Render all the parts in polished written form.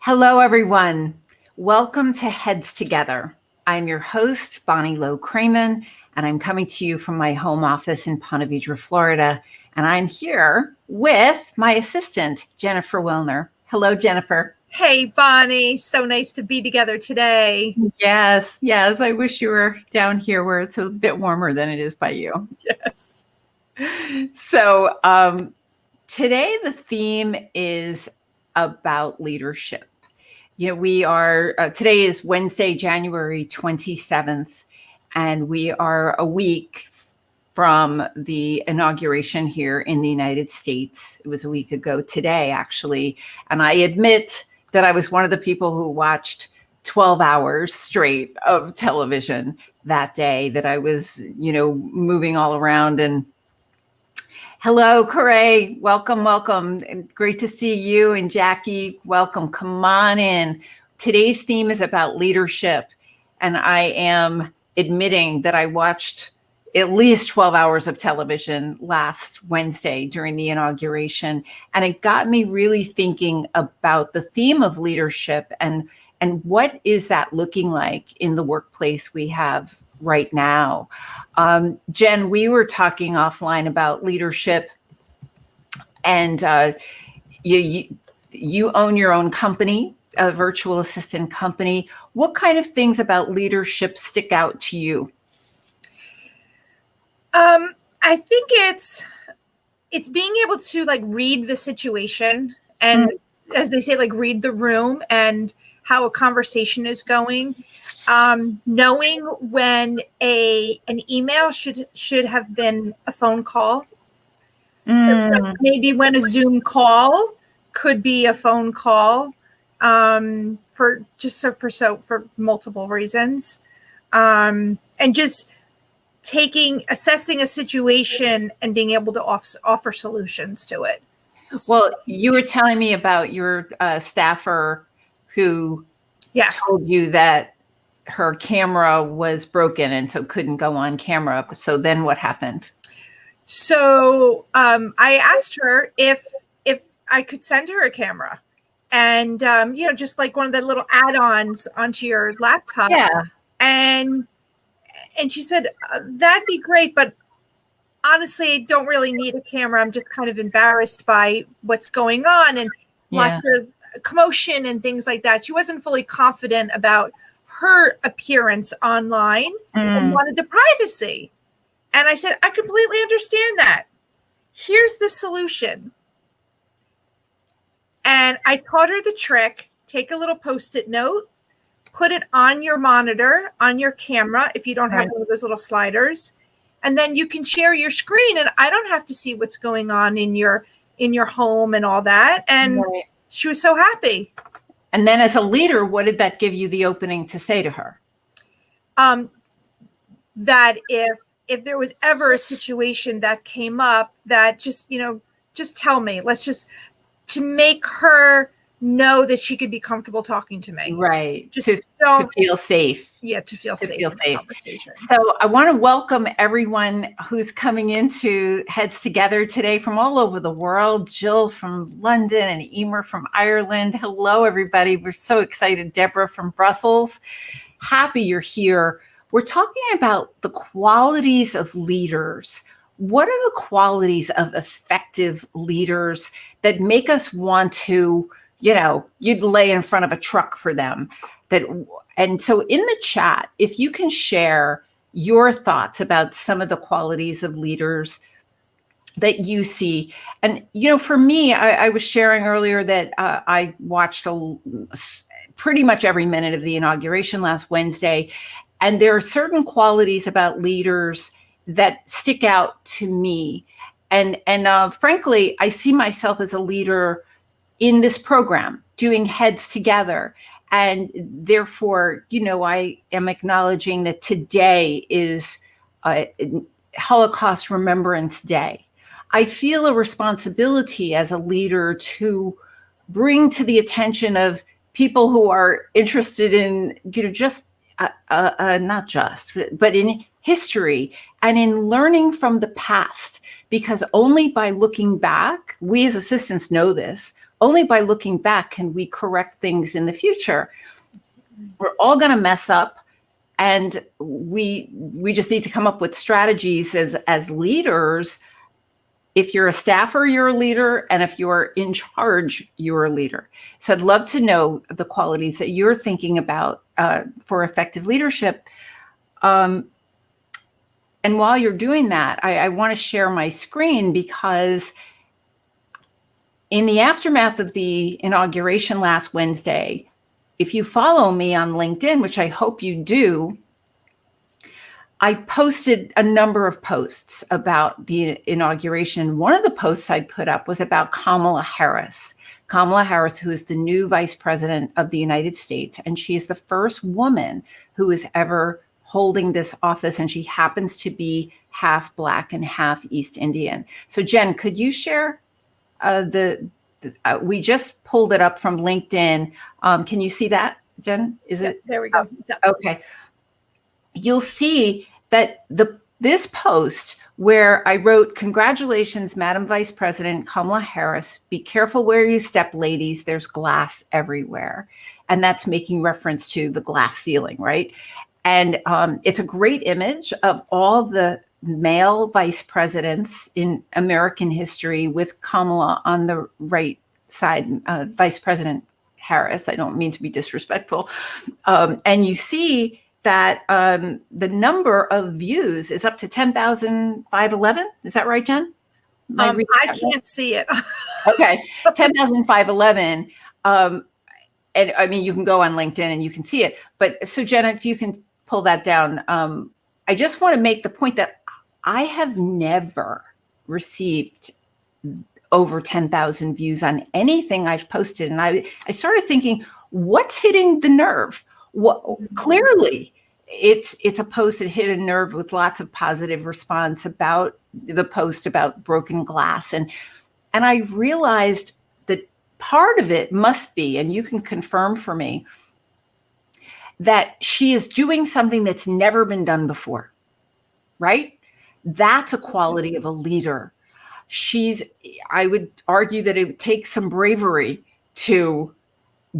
Hello, everyone. Welcome to Heads Together. I'm your host, Bonnie Low-Kramen, and I'm coming to you from my home office in Ponte Vedra, Florida. And I'm here with my assistant, Jennifer Wilner. Hello, Jennifer. Hey, Bonnie. So nice to be together today. Yes. I wish you were down here where it's a bit warmer than it is by you. Yes. So today the theme is about leadership. We are, today is Wednesday, January 27th, and we are a week from the inauguration here in the United States. It was a week ago today, actually. And I admit that I was one of the people who watched 12 hours straight of television that day, that I was, moving all around. And hello, Corey. Welcome. Great to see you. And Jackie, welcome. Come on in. Today's theme is about leadership. And I am admitting that I watched at least 12 hours of television last Wednesday during the inauguration. And it got me really thinking about the theme of leadership and what is that looking like in the workplace we have right now. Jen, we were talking offline about leadership, and you own your own company, a virtual assistant company. What kind of things about leadership stick out to you? I think it's being able to read the situation and, as they say, read the room and how a conversation is going. Knowing when an email should have been a phone call. So maybe when a Zoom call could be a phone call, for multiple reasons, and just assessing a situation and being able to offer solutions to it. Well, you were telling me about your staffer who told you that her camera was broken and so couldn't go on camera. So then what happened? So I asked her if I could send her a camera, and just like one of the little add-ons onto your laptop. Yeah. And she said, that'd be great, but honestly, I don't really need a camera. I'm just kind of embarrassed by what's going on and lots of commotion and things like that. She wasn't fully confident about her appearance online and wanted the privacy. And I said, I completely understand that. Here's the solution. And I taught her the trick. Take a little Post-it note, put it on your monitor, on your camera, if you don't have one of those little sliders, and then you can share your screen, and I don't have to see what's going on in your home and all that. And she was so happy. And then as a leader, what did that give you the opening to say to her? That if there was ever a situation that came up, that just tell me. Let's just, to make her know that she could be comfortable talking to me. Right. Just to feel safe. Yeah, to feel safe. Conversation. So I want to welcome everyone who's coming into Heads Together today from all over the world. Jill from London and Emer from Ireland. Hello, everybody. We're so excited. Deborah from Brussels. Happy you're here. We're talking about the qualities of leaders. What are the qualities of effective leaders that make us want to, you'd lay in front of a truck for them? And so in the chat, if you can share your thoughts about some of the qualities of leaders that you see. And, for me, I was sharing earlier that I watched pretty much every minute of the inauguration last Wednesday. And there are certain qualities about leaders that stick out to me. And frankly, I see myself as a leader in this program, doing Heads Together. And therefore, I am acknowledging that today is Holocaust Remembrance Day. I feel a responsibility as a leader to bring to the attention of people who are interested in, just not just, but in history and in learning from the past, because only by looking back, we as assistants know this, only by looking back can we correct things in the future. We're all going to mess up, and we just need to come up with strategies as leaders. If you're a staffer, you're a leader, and if you're in charge, you're a leader. So I'd love to know the qualities that you're thinking about for effective leadership. And while you're doing that, I want to share my screen, because in the aftermath of the inauguration last Wednesday, if you follow me on LinkedIn, which I hope you do, I posted a number of posts about the inauguration. One of the posts I put up was about Kamala Harris. Kamala Harris, who is the new Vice President of the United States, and she is the first woman who is ever holding this office, and she happens to be half Black and half East Indian. So Jen, could you share we just pulled it up from LinkedIn. Can you see that, Jen? Is it? There we go. Okay. You'll see that this post where I wrote, "Congratulations, Madam Vice President Kamala Harris. Be careful where you step, ladies. There's glass everywhere." And that's making reference to the glass ceiling, right? And it's a great image of all the male vice presidents in American history, with Kamala on the right side, Vice President Harris. I don't mean to be disrespectful. And you see that the number of views is up to 10,511. Is that right, Jen? I can't see it. Okay, 10,511. And I mean, you can go on LinkedIn and you can see it. But so Jenna, if you can pull that down, I just want to make the point that I have never received over 10,000 views on anything I've posted. And I started thinking, what's hitting the nerve? Clearly, it's a post that hit a nerve with lots of positive response about the post about broken glass. And I realized that part of it must be, and you can confirm for me, that she is doing something that's never been done before, right? That's a quality of a leader. I would argue that it would take some bravery to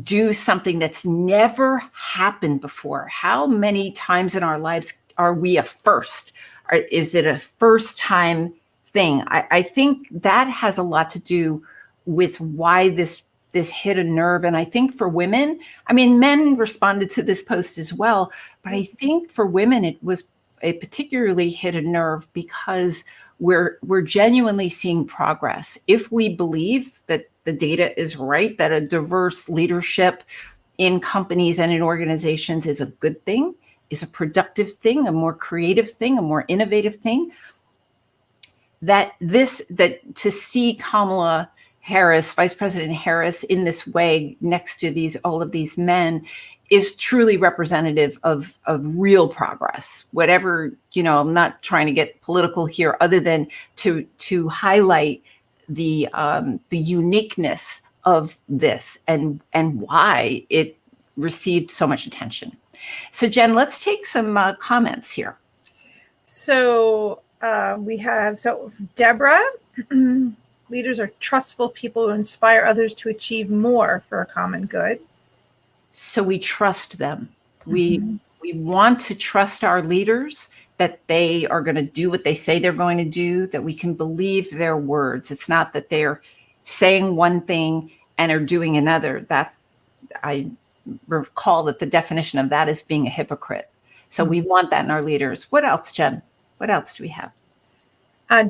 do something that's never happened before. How many times in our lives are we a first? Is it a first time thing? I think that has a lot to do with why this hit a nerve. And I think for women, I mean, men responded to this post as well, but I think for women, it particularly hit a nerve because we're genuinely seeing progress. If we believe that the data is right, that a diverse leadership in companies and in organizations is a good thing, is a productive thing, a more creative thing, a more innovative thing, that to see Kamala Harris, Vice President Harris, in this way next to all of these men is truly representative of real progress. Whatever, I'm not trying to get political here, other than to highlight the uniqueness of this and why it received so much attention. So Jen, let's take some comments here. So we have Deborah. Leaders are trustful people who inspire others to achieve more for a common good. So we trust them. We want to trust our leaders, that they are going to do what they say they're going to do, that we can believe their words. It's not that they're saying one thing and are doing another. That I recall that the definition of that is being a hypocrite. So we want that in our leaders. What else, Jen? What else do we have?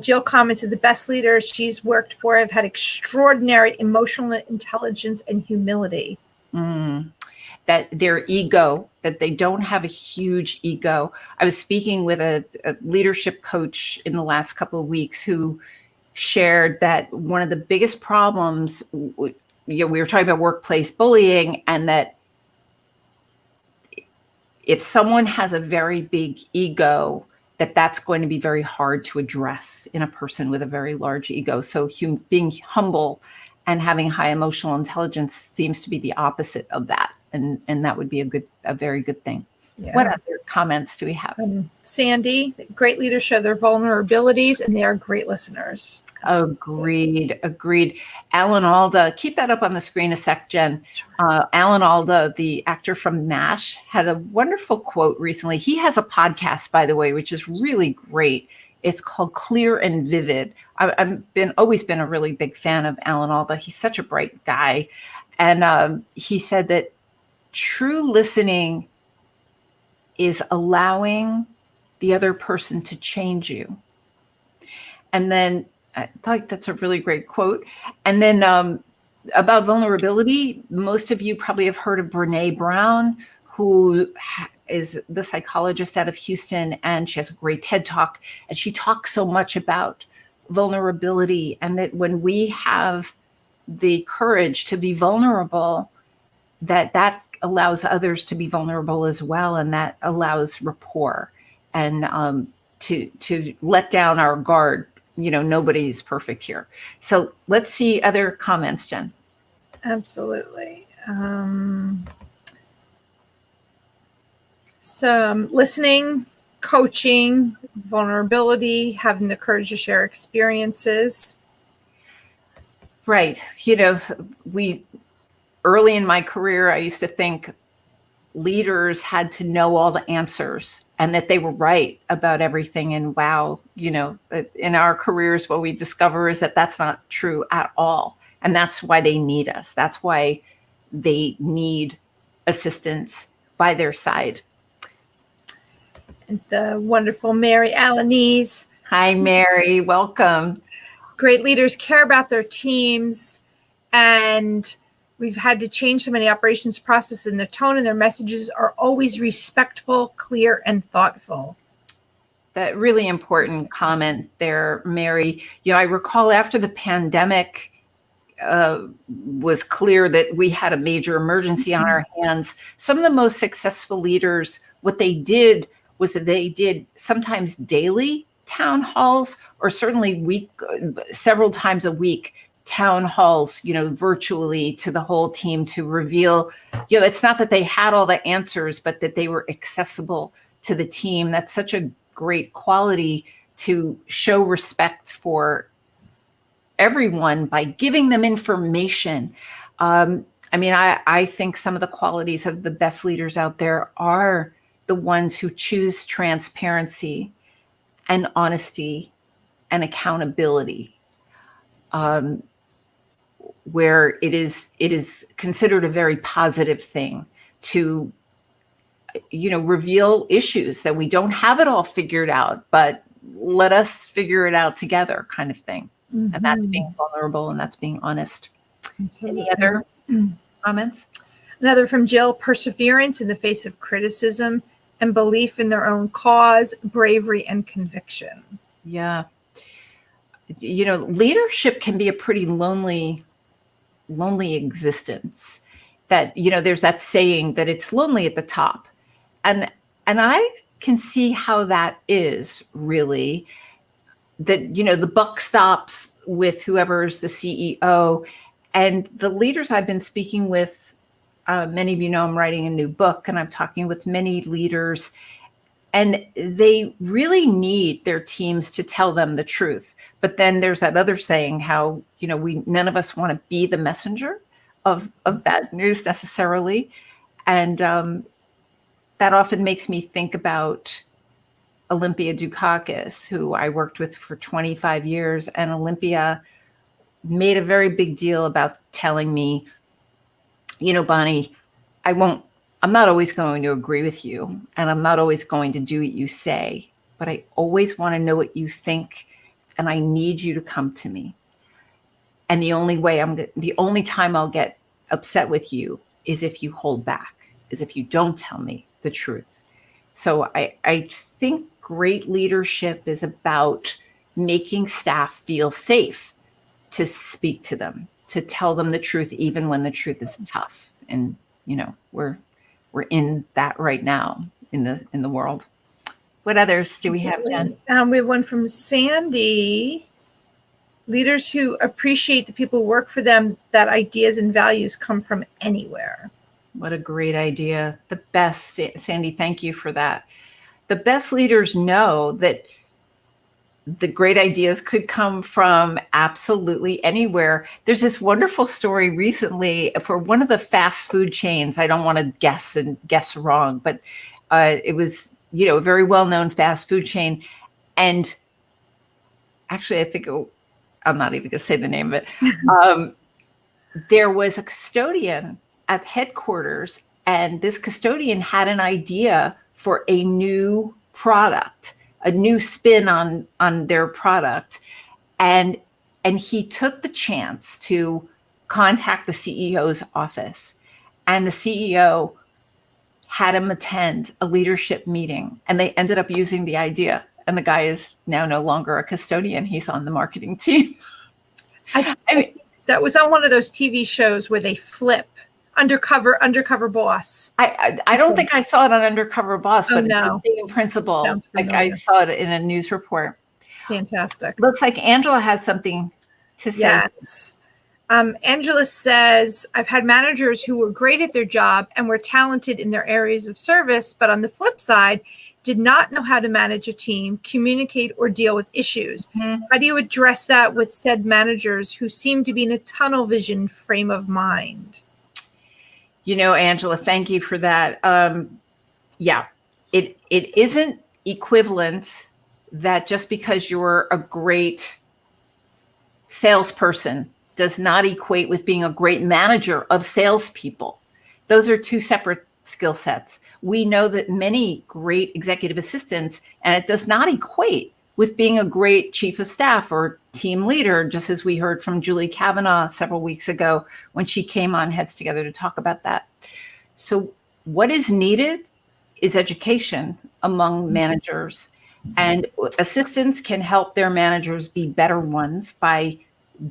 Jill commented, the best leaders she's worked for have had extraordinary emotional intelligence and humility. That their ego, that they don't have a huge ego. I was speaking with a leadership coach in the last couple of weeks who shared that one of the biggest problems, we were talking about workplace bullying, and that if someone has a very big ego, that's going to be very hard to address in a person with a very large ego. So being humble and having high emotional intelligence seems to be the opposite of that. And that would be a very good thing. Yeah. What other comments do we have? Sandy, great leaders show their vulnerabilities and they are great listeners. Agreed. Alan Alda, keep that up on the screen a sec, Jen. Alan Alda, the actor from MASH, had a wonderful quote recently. He has a podcast, by the way, which is really great. It's called Clear and Vivid. I've always been a really big fan of Alan Alda. He's such a bright guy. And he said that true listening is allowing the other person to change you. And then I thought that's a really great quote. And then about vulnerability, most of you probably have heard of Brene Brown, who is the psychologist out of Houston, and she has a great TED Talk. And she talks so much about vulnerability, and that when we have the courage to be vulnerable, that allows others to be vulnerable as well. And that allows rapport and to let down our guard. Nobody's perfect here. So let's see other comments, Jen. Absolutely. Some listening, coaching, vulnerability, having the courage to share experiences. Right. Early in my career, I used to think leaders had to know all the answers and that they were right about everything. And wow, in our careers, what we discover is that that's not true at all. And that's why they need us. That's why they need assistance by their side. And the wonderful Mary Alanese. Hi, Mary. Welcome. Great leaders care about their teams, and we've had to change so many operations processes, and their tone and their messages are always respectful, clear, and thoughtful. That really important comment there, Mary. I recall after the pandemic was clear that we had a major emergency on our hands, some of the most successful leaders, what they did was that they did sometimes daily town halls, or certainly several times a week, town halls, virtually to the whole team to reveal, it's not that they had all the answers, but that they were accessible to the team. That's such a great quality, to show respect for everyone by giving them information. I think some of the qualities of the best leaders out there are the ones who choose transparency and honesty and accountability. Where it is considered a very positive thing to, reveal issues that we don't have it all figured out, but let us figure it out together, kind of thing. Mm-hmm. And that's being vulnerable, and that's being honest. Absolutely. Any other comments? Another from Jill: perseverance in the face of criticism and belief in their own cause, bravery, and conviction. Yeah. Leadership can be a pretty lonely existence. That, there's that saying that it's lonely at the top. And I can see how that is really, that, the buck stops with whoever's the CEO. And the leaders I've been speaking with, many of you know I'm writing a new book, and I'm talking with many leaders, and they really need their teams to tell them the truth. But then there's that other saying, how, none of us want to be the messenger of bad news necessarily. And that often makes me think about Olympia Dukakis, who I worked with for 25 years. And Olympia made a very big deal about telling me, Bonnie, I'm not always going to agree with you, and I'm not always going to do what you say, but I always want to know what you think, and I need you to come to me. And the only time I'll get upset with you is if you hold back, is if you don't tell me the truth. So I think great leadership is about making staff feel safe to speak to them, to tell them the truth, even when the truth is tough. And, we're in that right now in the world. What others do we have, Jen? We have one from Sandy. Leaders who appreciate the people who work for them, that ideas and values come from anywhere. What a great idea. The best, Sandy, thank you for that. The best leaders know that the great ideas could come from absolutely anywhere. There's this wonderful story recently for one of the fast food chains. I don't want to guess wrong, but it was, a very well-known fast food chain. And actually, I'm not even going to say the name of it. There was a custodian at headquarters, and this custodian had an idea for a new product, a new spin on their product. And he took the chance to contact the CEO's office, and the CEO had him attend a leadership meeting, and they ended up using the idea. And the guy is now no longer a custodian. He's on the marketing team. I mean, that was on one of those TV shows where they flip undercover boss. I don't think I saw it on Undercover Boss, but no. It's the same principle. Like I saw it in a news report. Fantastic. Looks like Angela has something to say. Yes. Angela says, I've had managers who were great at their job and were talented in their areas of service, but on the flip side, did not know how to manage a team, communicate, or deal with issues. Mm-hmm. How do you address that with said managers who seem to be in a tunnel vision frame of mind? Angela, thank you for that. It isn't equivalent that just because you're a great salesperson does not equate with being a great manager of salespeople. Those are two separate skill sets. We know that many great executive assistants, and it does not equate with being a great chief of staff or team leader, just as we heard from Julie Kavanaugh several weeks ago when she came on Heads Together to talk about that. So what is needed is education among managers, and assistants can help their managers be better ones by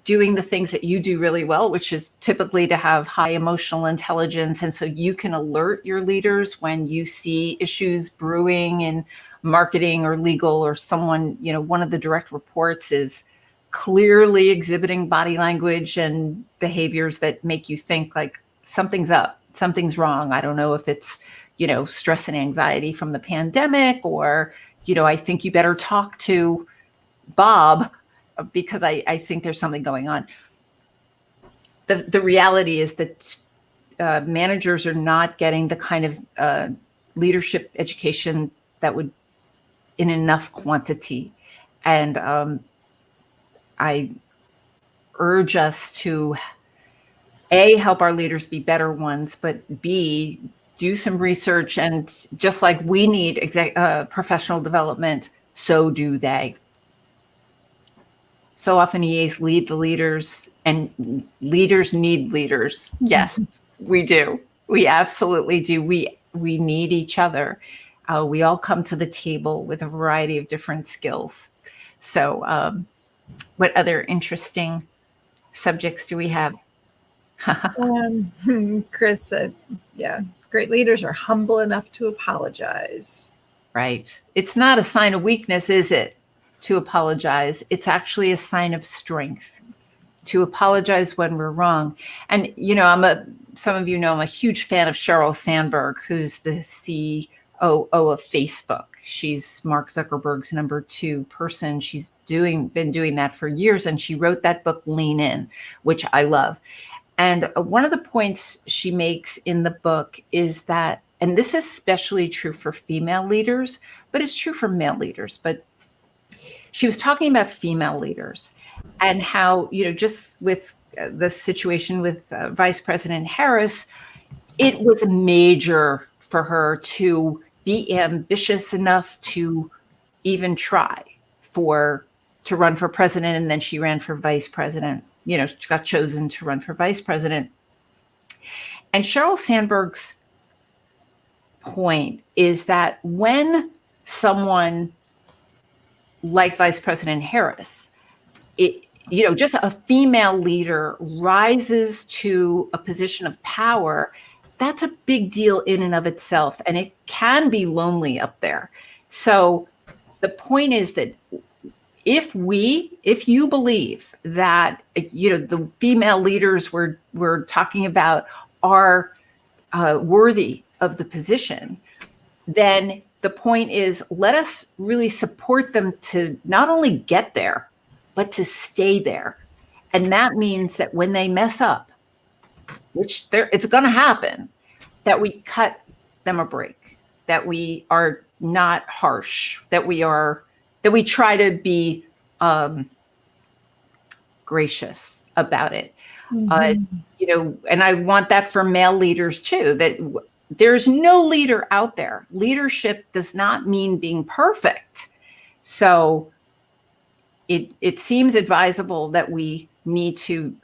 doing the things that you do really well, which is typically to have high emotional intelligence. And so you can alert your leaders when you see issues brewing in marketing or legal, or someone, one of the direct reports is clearly exhibiting body language and behaviors that make you think like something's up, something's wrong. I don't know if it's, stress and anxiety from the pandemic, or, I think you better talk to Bob because I think there's something going on. The reality is that managers are not getting the kind of leadership education that would in enough quantity. And I urge us to A, help our leaders be better ones, but B, do some research. And just like we need professional development, so do they. So often EAs lead the leaders, and leaders need leaders. Yes, we do. We absolutely do. We need each other. We all come to the table with a variety of different skills. So what other interesting subjects do we have? Chris said, great leaders are humble enough to apologize. Right. It's not a sign of weakness, is it? To apologize. It's actually a sign of strength to apologize when we're wrong. And, some of you know, I'm a huge fan of Sheryl Sandberg, who's the COO of Facebook. She's Mark Zuckerberg's number 2 person. She's been doing that for years. And she wrote that book, Lean In, which I love. And one of the points she makes in the book is that, and this is especially true for female leaders, but it's true for male leaders, but she was talking about female leaders and how, just with the situation with Vice President Harris, it was major for her to be ambitious enough to even try to run for president. And then she ran for vice president. She got chosen to run for vice president. And Sheryl Sandberg's point is that when someone like Vice President Harris, just a female leader rises to a position of power, that's a big deal in and of itself. And it can be lonely up there. So the point is that if you believe that, the female leaders we're talking about are worthy of the position, then the point is, let us really support them to not only get there, but to stay there. And that means that when they mess up, which it's going to happen, that we cut them a break, that we are not harsh, that we try to be gracious about it. And I want that for male leaders too, that there's no leader out there. Leadership does not mean being perfect. So it seems advisable that we need to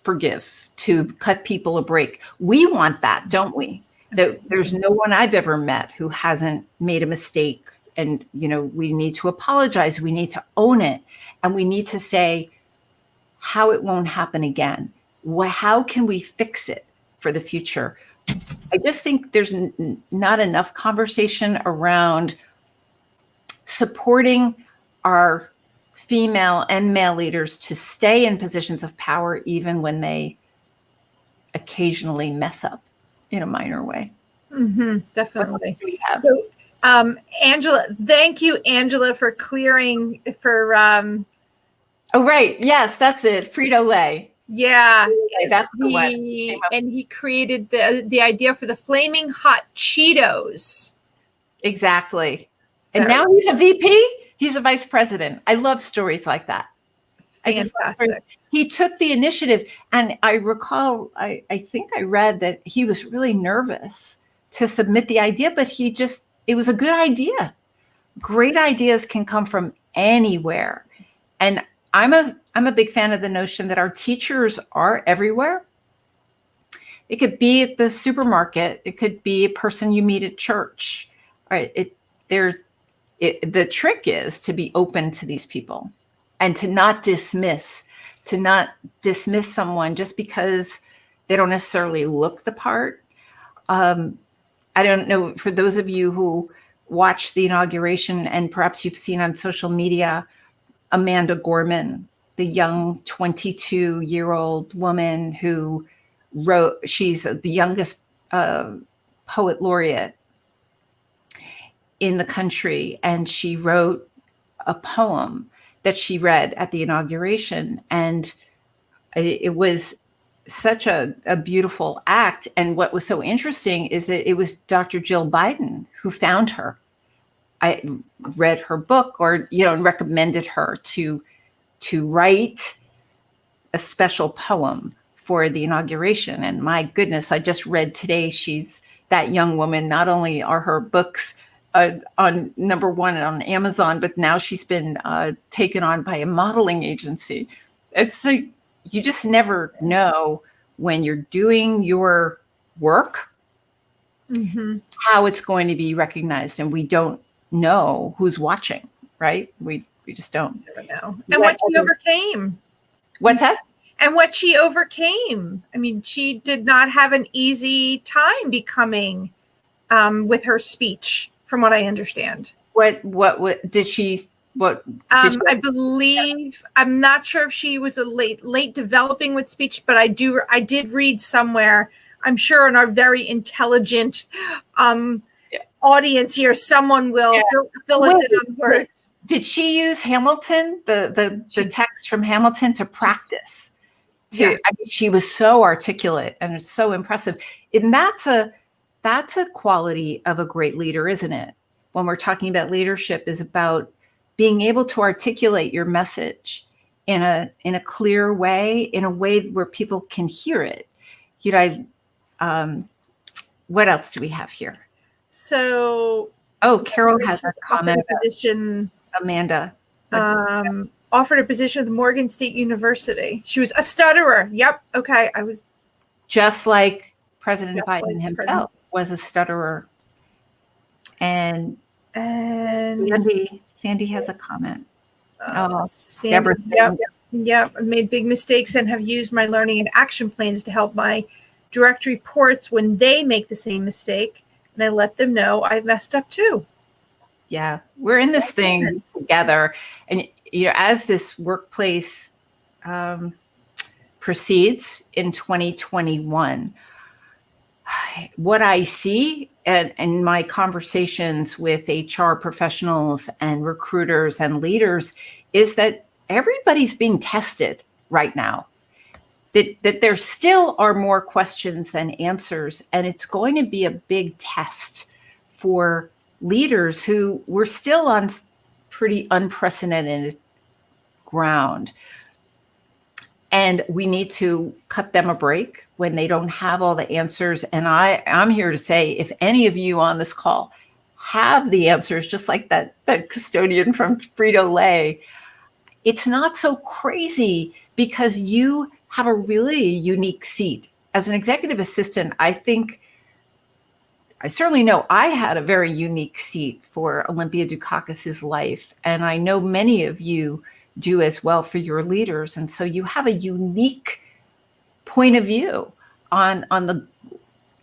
forgive, to cut people a break. We want that, don't we? There's no one I've ever met who hasn't made a mistake. And, we need to apologize. We need to own it. And we need to say how it won't happen again. How can we fix it for the future? I just think there's not enough conversation around supporting our female and male leaders to stay in positions of power, even when they occasionally mess up in a minor way. Definitely. So, Angela, thank you, Angela, for clearing for. Oh, right. Yes, that's it. Frito-Lay. Yeah, that's the one. And he created the idea for the flaming hot Cheetos. Exactly. And now he's a VP. He's a vice president. I love stories like that. Fantastic. He took the initiative. And I recall, I think I read that he was really nervous to submit the idea, but it was a good idea. Great ideas can come from anywhere. And I'm a big fan of the notion that our teachers are everywhere. It could be at the supermarket. It could be a person you meet at church. Right? The trick is to be open to these people and to not dismiss someone just because they don't necessarily look the part. I don't know, for those of you who watched the inauguration, and perhaps you've seen on social media, Amanda Gorman, the young 22-year-old woman who she's the youngest poet laureate in the country. And she wrote a poem that she read at the inauguration. And it was such a beautiful act. And what was so interesting is that it was Dr. Jill Biden who found her. I read her book, and recommended her to write a special poem for the inauguration. And my goodness, I just read today, she's that young woman. Not only are her books on number one on Amazon, but now she's been taken on by a modeling agency. It's like, you just never know when you're doing your work, how it's going to be recognized. And we don't know who's watching, right? We just don't. Never know. And what she overcame. What's that? And what she overcame. I mean, she did not have an easy time becoming with her speech, from what I understand. What did she? I believe, I'm not sure if she was a late developing with speech, but I did read somewhere, I'm sure in our very intelligent audience here, someone will fill us in on words. Did she use Hamilton, the text from Hamilton, to practice? I mean, she was so articulate and it's so impressive. And that's a quality of a great leader, isn't it? When we're talking about leadership, is about being able to articulate your message in a clear way, in a way where people can hear it. What else do we have here? So, Carol has a comment. Amanda offered a position with Morgan State University. She was a stutterer. Yep. Okay. I was just like President Biden himself was a stutterer. And Sandy has a comment. Sandy, yep. I made big mistakes and have used my learning and action plans to help my direct reports when they make the same mistake. And I let them know I've messed up too. Yeah, we're in this thing together. And, as this workplace proceeds in 2021, what I see in my conversations with HR professionals and recruiters and leaders is that everybody's being tested right now. That there still are more questions than answers, and it's going to be a big test for leaders who were still on pretty unprecedented ground. And we need to cut them a break when they don't have all the answers. And I'm here to say, if any of you on this call have the answers, just like that custodian from Frito-Lay, it's not so crazy because you have a really unique seat. As an executive assistant, I certainly know I had a very unique seat for Olympia Dukakis's life. And I know many of you do as well for your leaders. And so you have a unique point of view on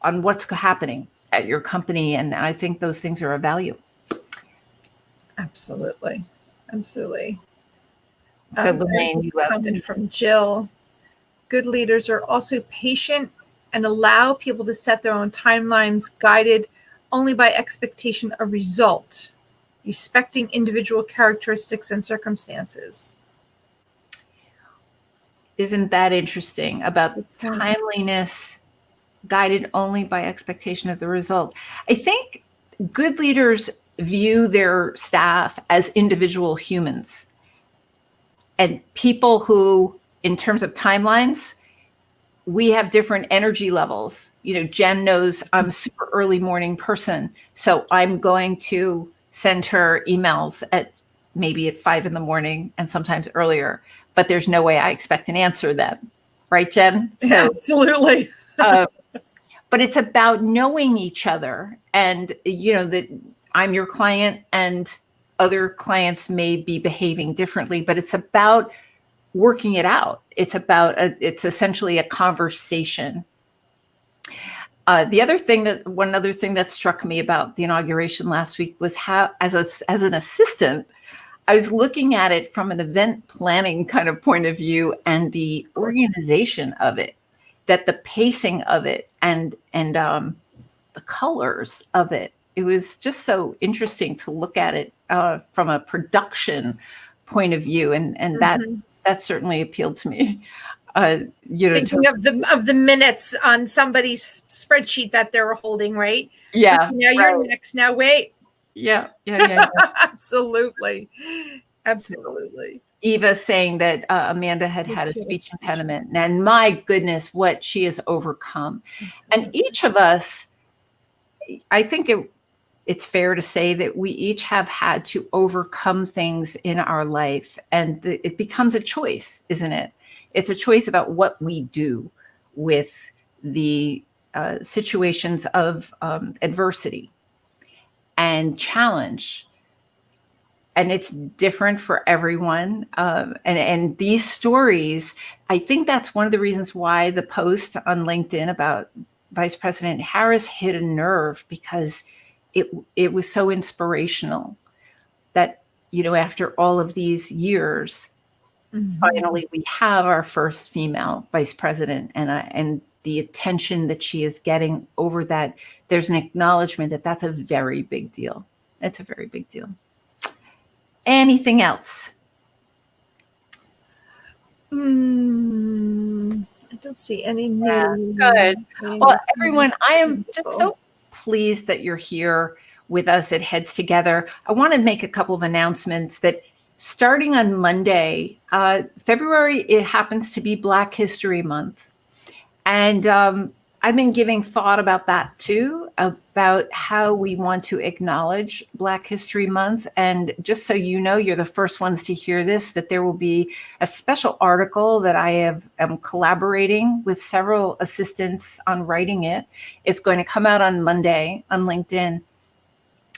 what's happening at your company. And I think those things are of value. Absolutely. Absolutely. So Lorraine, you comment from Jill. Good leaders are also patient and allow people to set their own timelines, guided only by expectation of result, respecting individual characteristics and circumstances. Isn't that interesting about timeliness, guided only by expectation of the result? I think good leaders view their staff as individual humans and people who, in terms of timelines, we have different energy levels. You know, Jen knows I'm a super early morning person, so I'm going to send her emails at 5 a.m. and sometimes earlier, but there's no way I expect an answer then. Right, Jen? So, yeah, absolutely. But it's about knowing each other, and you know that I'm your client and other clients may be behaving differently, but it's about working it out. It's essentially a conversation. One other thing that struck me about the inauguration last week was how, as an assistant, I was looking at it from an event planning kind of point of view and the organization of it, that the pacing of it and the colors of it. It was just so interesting to look at it from a production point of view, and that certainly appealed to me. Thinking of the minutes on somebody's spreadsheet that they're holding, right? Yeah. Now you're next. Now wait. Yeah. Absolutely. Eva saying that Amanda had a speech impediment, and my goodness, what she has overcome. Absolutely. And each of us, I think it's fair to say that we each have had to overcome things in our life, and it becomes a choice, isn't it? It's a choice about what we do with the situations of adversity and challenge. And it's different for everyone. And these stories, I think that's one of the reasons why the post on LinkedIn about Vice President Harris hit a nerve, because it was so inspirational that, you know, after all of these years, finally we have our first female vice president, and the attention that she is getting over that. There's an acknowledgement that that's a very big deal. It's a very big deal. Anything else? I don't see any new. Good. Well, everyone, I am just so pleased that you're here with us at Heads Together. I want to make a couple of announcements that starting on Monday, February, it happens to be Black History Month. And I've been giving thought about that too, about how we want to acknowledge Black History Month. And just so you know, you're the first ones to hear this, that there will be a special article that I am collaborating with several assistants on writing it. It's going to come out on Monday on LinkedIn.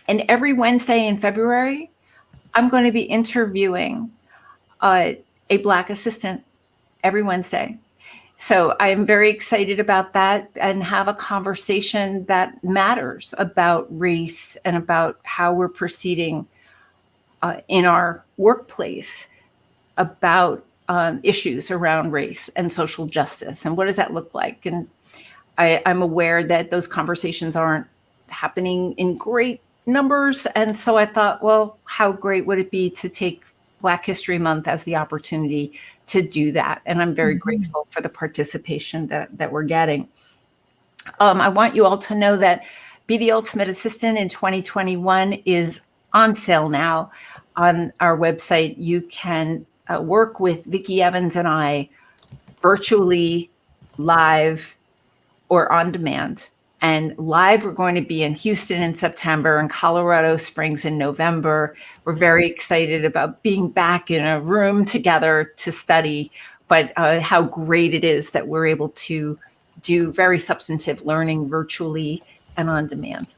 And every Wednesday in February, I'm going to be interviewing a Black assistant every Wednesday. So I am very excited about that, and have a conversation that matters about race and about how we're proceeding in our workplace about issues around race and social justice, and what does that look like. And I'm aware that those conversations aren't happening in great numbers. And so I thought, well, how great would it be to take Black History Month as the opportunity to do that? And I'm very grateful for the participation that we're getting. I want you all to know that Be the Ultimate Assistant in 2021 is on sale now on our website. You can work with Vicki Evans and I virtually, live, or on demand. And live, we're going to be in Houston in September and Colorado Springs in November. We're very excited about being back in a room together to study, but how great it is that we're able to do very substantive learning virtually and on demand.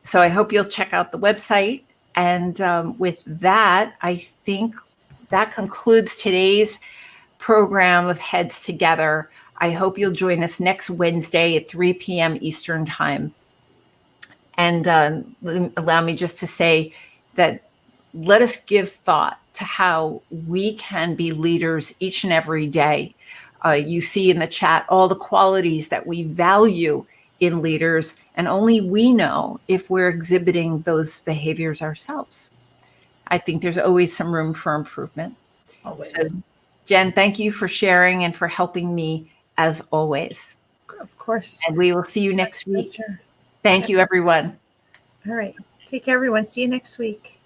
So I hope you'll check out the website. And with that, I think that concludes today's program of Heads Together. I hope you'll join us next Wednesday at 3 p.m. Eastern Time. And allow me just to say that let us give thought to how we can be leaders each and every day. You see in the chat all the qualities that we value in leaders, and only we know if we're exhibiting those behaviors ourselves. I think there's always some room for improvement. Always. So, Jen, thank you for sharing and for helping me as always. Of course. And we will see you next week. Sure. Thank you, everyone. All right. Take care, everyone. See you next week.